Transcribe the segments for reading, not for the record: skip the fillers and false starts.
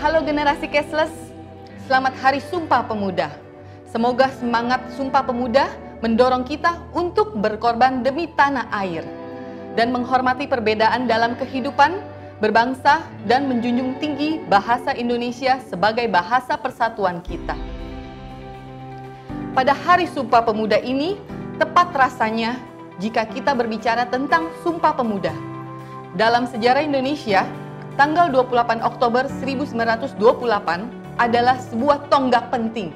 Halo generasi cashless, selamat Hari Sumpah Pemuda. Semoga semangat Sumpah Pemuda mendorong kita untuk berkorban demi tanah air dan menghormati perbedaan dalam kehidupan, berbangsa, dan menjunjung tinggi bahasa Indonesia sebagai bahasa persatuan kita. Pada Hari Sumpah Pemuda ini, tepat rasanya jika kita berbicara tentang Sumpah Pemuda. Dalam sejarah Indonesia, tanggal 28 Oktober 1928 adalah sebuah tonggak penting.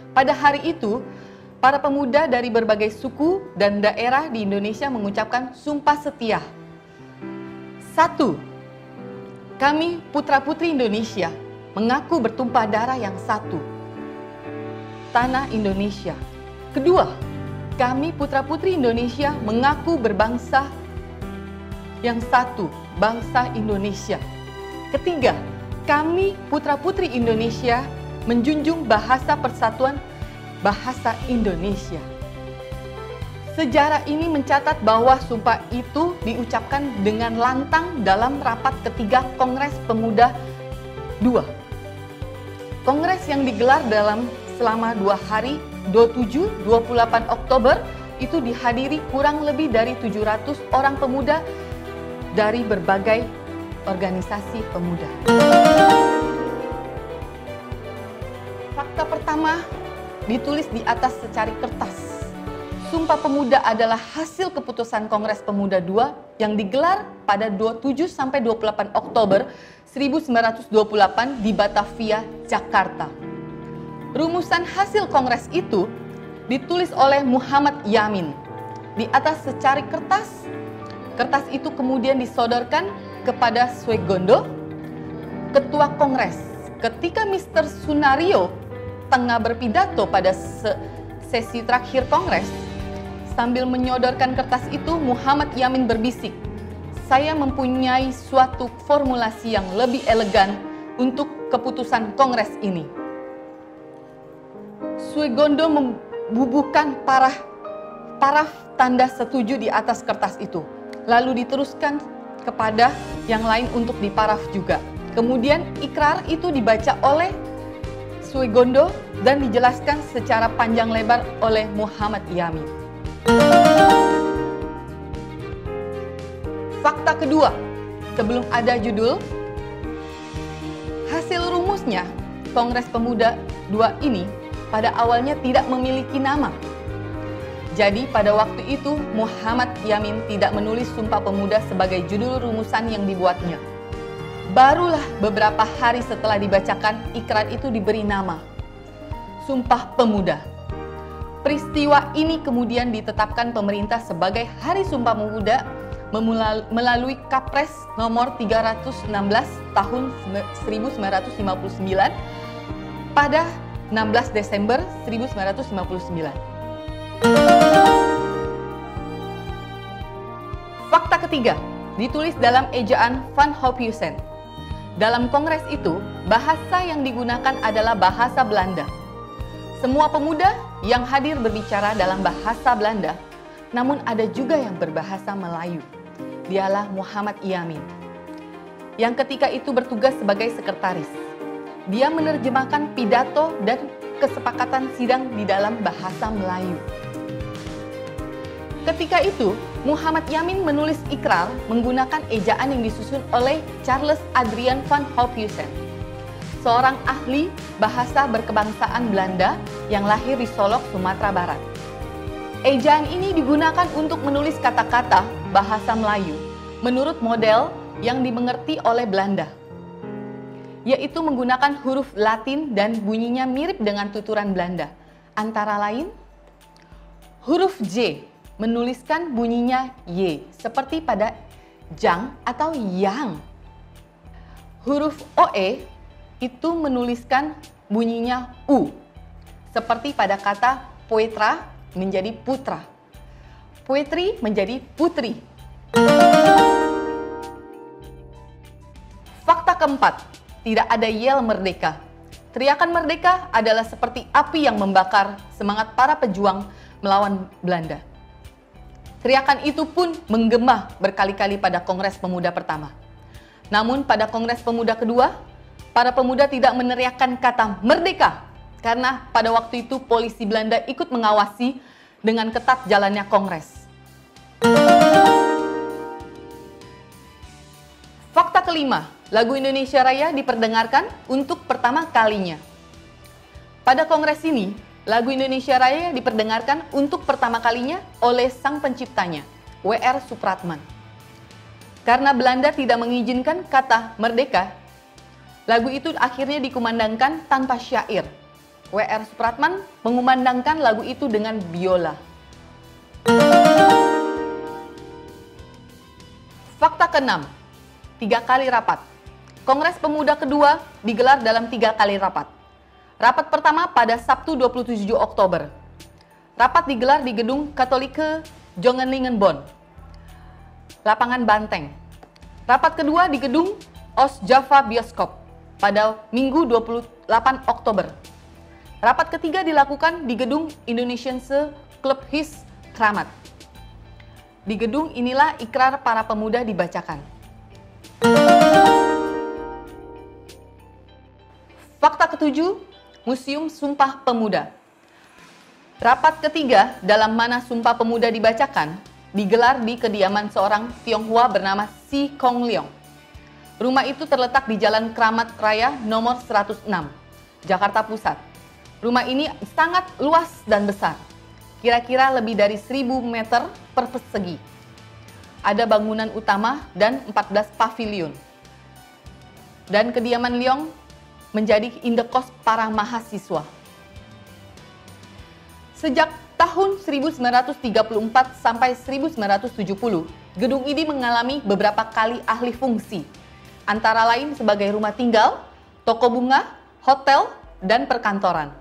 Pada hari itu, para pemuda dari berbagai suku dan daerah di Indonesia mengucapkan sumpah setia. 1. Kami putra-putri Indonesia mengaku bertumpah darah yang satu, tanah Indonesia. 2. Kami putra-putri Indonesia mengaku berbangsa yang satu, bangsa Indonesia. 3. Kami putra-putri Indonesia menjunjung bahasa persatuan, bahasa Indonesia. Sejarah ini mencatat bahwa sumpah itu diucapkan dengan lantang dalam rapat ketiga Kongres Pemuda II. Kongres yang digelar selama 2 hari, 27-28 Oktober, itu dihadiri kurang lebih dari 700 orang pemuda dari berbagai organisasi pemuda. Fakta pertama ditulis di atas secari kertas. Sumpah Pemuda adalah hasil keputusan Kongres Pemuda II yang digelar pada 27-28 Oktober 1928 di Batavia, Jakarta. Rumusan hasil kongres itu ditulis oleh Muhammad Yamin di atas secari kertas. Kertas itu kemudian disodorkan kepada Swegondo, Ketua Kongres. Ketika Mr. Sunario tengah berpidato pada sesi terakhir Kongres, sambil menyodorkan kertas itu, Muhammad Yamin berbisik, "Saya mempunyai suatu formulasi yang lebih elegan untuk keputusan Kongres ini." Swegondo membubuhkan paraf tanda setuju di atas kertas itu, lalu diteruskan kepada yang lain untuk diparaf juga. Kemudian ikrar itu dibaca oleh Swegondo dan dijelaskan secara panjang lebar oleh Muhammad Yamin. Fakta kedua, sebelum ada judul, hasil rumusnya Kongres Pemuda II ini pada awalnya tidak memiliki nama. Jadi pada waktu itu Muhammad Yamin tidak menulis Sumpah Pemuda sebagai judul rumusan yang dibuatnya. Barulah beberapa hari setelah dibacakan, ikrar itu diberi nama Sumpah Pemuda. Peristiwa ini kemudian ditetapkan pemerintah sebagai Hari Sumpah Pemuda melalui Kapres nomor 316 tahun 1959 pada 16 Desember 1959. Fakta ketiga ditulis dalam ejaan Van Hophusen. Dalam kongres itu, bahasa yang digunakan adalah bahasa Belanda. Semua pemuda yang hadir berbicara dalam bahasa Belanda, namun ada juga yang berbahasa Melayu. Dialah Muhammad Yamin, yang ketika itu bertugas sebagai sekretaris. Dia menerjemahkan pidato dan kesepakatan sidang di dalam bahasa Melayu. Ketika itu, Muhammad Yamin menulis ikrar menggunakan ejaan yang disusun oleh Charles Adrian van Hophusen, seorang ahli bahasa berkebangsaan Belanda yang lahir di Solok, Sumatera Barat. Ejaan ini digunakan untuk menulis kata-kata bahasa Melayu menurut model yang dimengerti oleh Belanda, yaitu menggunakan huruf Latin dan bunyinya mirip dengan tuturan Belanda. Antara lain, huruf J menuliskan bunyinya Y, seperti pada jang atau yang. Huruf OE itu menuliskan bunyinya U, seperti pada kata poetra menjadi putra, poetry menjadi putri. Fakta keempat, tidak ada yel merdeka. Teriakan merdeka adalah seperti api yang membakar semangat para pejuang melawan Belanda. Teriakan itu pun menggema berkali-kali pada Kongres Pemuda pertama. Namun pada Kongres Pemuda kedua, para pemuda tidak meneriakkan kata merdeka karena pada waktu itu polisi Belanda ikut mengawasi dengan ketat jalannya kongres. Fakta kelima, lagu Indonesia Raya diperdengarkan untuk pertama kalinya. Pada kongres ini, lagu Indonesia Raya diperdengarkan untuk pertama kalinya oleh sang penciptanya, W.R. Supratman. Karena Belanda tidak mengizinkan kata merdeka, lagu itu akhirnya dikumandangkan tanpa syair. W.R. Supratman mengumandangkan lagu itu dengan biola. Fakta keenam, 3 kali rapat. Kongres Pemuda kedua digelar dalam 3 kali rapat. Rapat pertama pada Sabtu 27 Oktober. Rapat digelar di Gedung Katholike Jongenlingenbond, Lapangan Banteng. Rapat kedua di Gedung Ostjava Bioskop pada Minggu 28 Oktober. Rapat ketiga dilakukan di Gedung Indonesianse Clubhuis Kramat. Di gedung inilah ikrar para pemuda dibacakan. Fakta ketujuh, Museum Sumpah Pemuda. Rapat ketiga dalam mana Sumpah Pemuda dibacakan digelar di kediaman seorang Tionghoa bernama Si Kong Leong. Rumah itu terletak di Jalan Kramat Raya nomor 106, Jakarta Pusat. Rumah ini sangat luas dan besar, kira-kira lebih dari 1000 meter per persegi. Ada bangunan utama dan 14 pavilion. Dan kediaman Leong menjadi indekos para mahasiswa. Sejak tahun 1934 sampai 1970, gedung ini mengalami beberapa kali alih fungsi, antara lain sebagai rumah tinggal, toko bunga, hotel, dan perkantoran.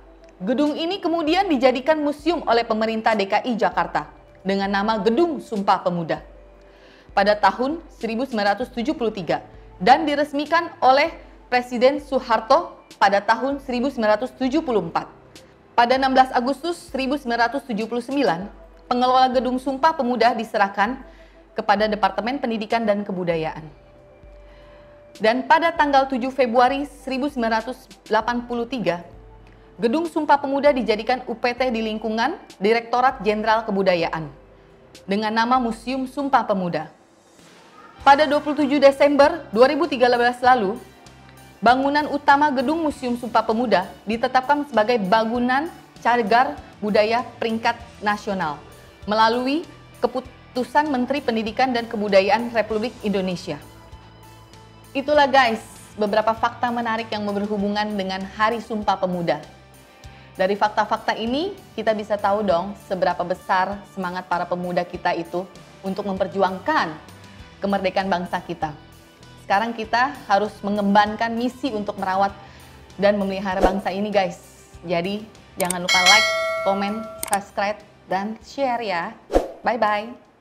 Gedung ini kemudian dijadikan museum oleh pemerintah DKI Jakarta dengan nama Gedung Sumpah Pemuda pada tahun 1973 dan diresmikan oleh Presiden Soeharto pada tahun 1974. Pada 16 Agustus 1979, pengelola Gedung Sumpah Pemuda diserahkan kepada Departemen Pendidikan dan Kebudayaan. Dan pada tanggal 7 Februari 1983, Gedung Sumpah Pemuda dijadikan UPT di lingkungan Direktorat Jenderal Kebudayaan dengan nama Museum Sumpah Pemuda. Pada 27 Desember 2013 lalu, bangunan utama Gedung Museum Sumpah Pemuda ditetapkan sebagai bangunan cagar budaya peringkat nasional melalui keputusan Menteri Pendidikan dan Kebudayaan Republik Indonesia. Itulah guys, beberapa fakta menarik yang berhubungan dengan Hari Sumpah Pemuda. Dari fakta-fakta ini, kita bisa tahu dong seberapa besar semangat para pemuda kita itu untuk memperjuangkan kemerdekaan bangsa kita. Sekarang kita harus mengembankan misi untuk merawat dan memelihara bangsa ini guys. Jadi jangan lupa like, komen, subscribe, dan share ya. Bye-bye.